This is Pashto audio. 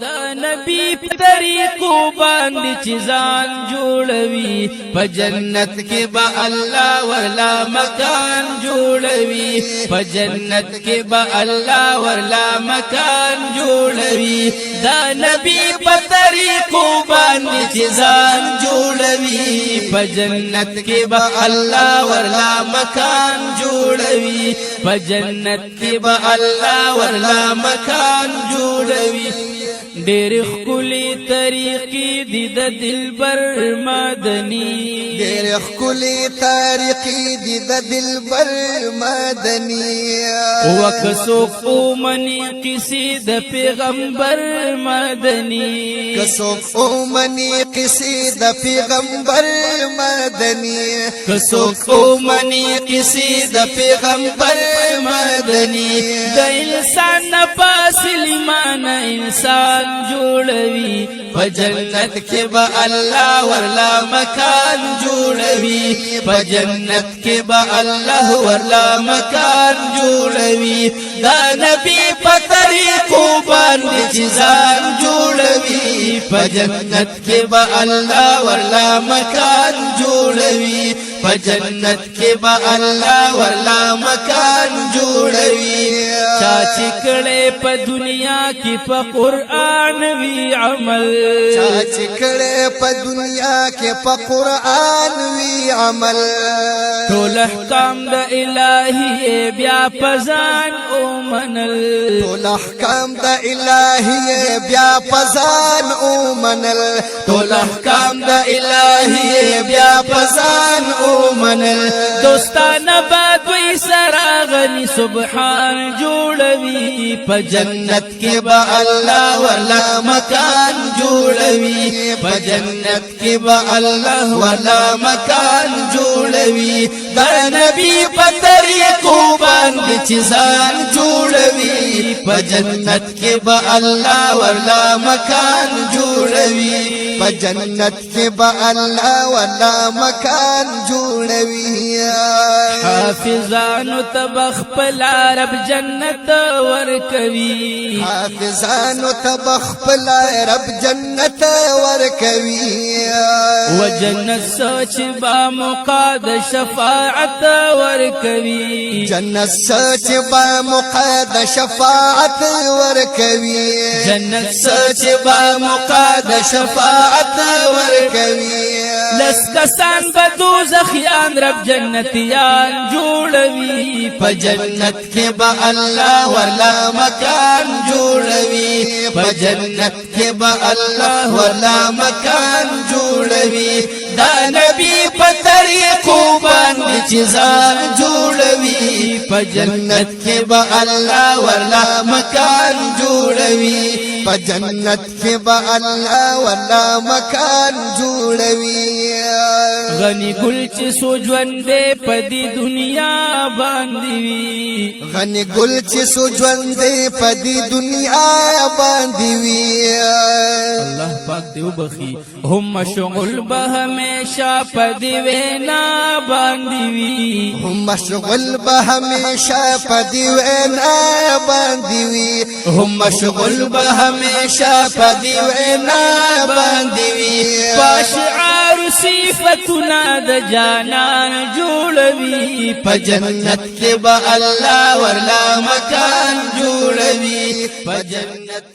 دا نبی په طریقو باندې چې ځان جوړوي په جنت کې به الله ورلا مکان جوړوي په جنت کې به الله ورلا مکان جوړوي دا نبی په طریقو باندې چې ځان جوړوي په جنت کې به الله ورلا مکان جوړوي په جنت کې به الله ورلا مکان جوړوي ډېر ښکلي طریقې دي د دلبر مدني ډېر ښکلي طریقې دي د دلبر مدني وکه څوک ومني قصې د پیغمبر مدني که څوک ومني قصې د پیغمبر مدني که څوک ومني قصې د پیغمبر مدني د انسان نه پاس ایمان انسان جوړوي په جنت کې به الله ورلا مکان جوړوي په جنت کې به الله ورلا مکان جوړوي دا نبی په طریقو باندې چې ځان جوړوي په جنت کې به الله ورلا مکان جوړوي په جنت کې به الله ورلا مکان جوړوي چا چې کړه په دنیا کې په قرآن وی عمل چا چې کړه په دنیا کې په قرآن وی عمل ټول احکام د الهي بیا پزان او منل ټول احکام د الهي بیا پزان او منل ټول احکام د الهي بیا پزان او منل دوستانه بادوی سراغنی سبحان جوړوي په جنت کې به الله ورلا مکان جوړوي په جنت کې به الله ورلا مکان جوړوي دا نبی په طریقو باندې چې ځان جوړوي په جنت کې به الله ورلا مکان جوړوي په جنت کې به الله ورلا مکان جوړوي حافظانو تبخ پلا رب جنت ورکوي حافظانو تبخ پلا رب جنت ورکوي و جنت سوچ با مقاد شفاعت ورکوي جنت سوچ با مقاد شفاعت ورکوي جنت سوچ با مقاد شفاعت ورکوي لس کسان بدوزخیان رب جنتیان جوړوي په جنت کې به الله ورلا مکان جوړوي په جنت کې به الله ورلا مکان جوړوي دا نبی په طریقو باندې چې ځان جوړوي په جنت کې به الله ورلا مکان جوړوي په جنت کې به الله ورلا مکان جوړوي غنی ګل چې سو ژوندې په دې دنیا باندې وي غنی ګل چې سو ژوندې په دې دنیا باندې وي الله پاک دې وبخي هم مشغول به همیشه په دې وینا باندې وي هم مشغول به همیشه په دې وینا باندې وي هم مشغول به همیشه په دې وینا باندې وي پاشعار صفتنا د جانان جوړوي په جنت کې به الله ورلا مکان جوړوي په جنت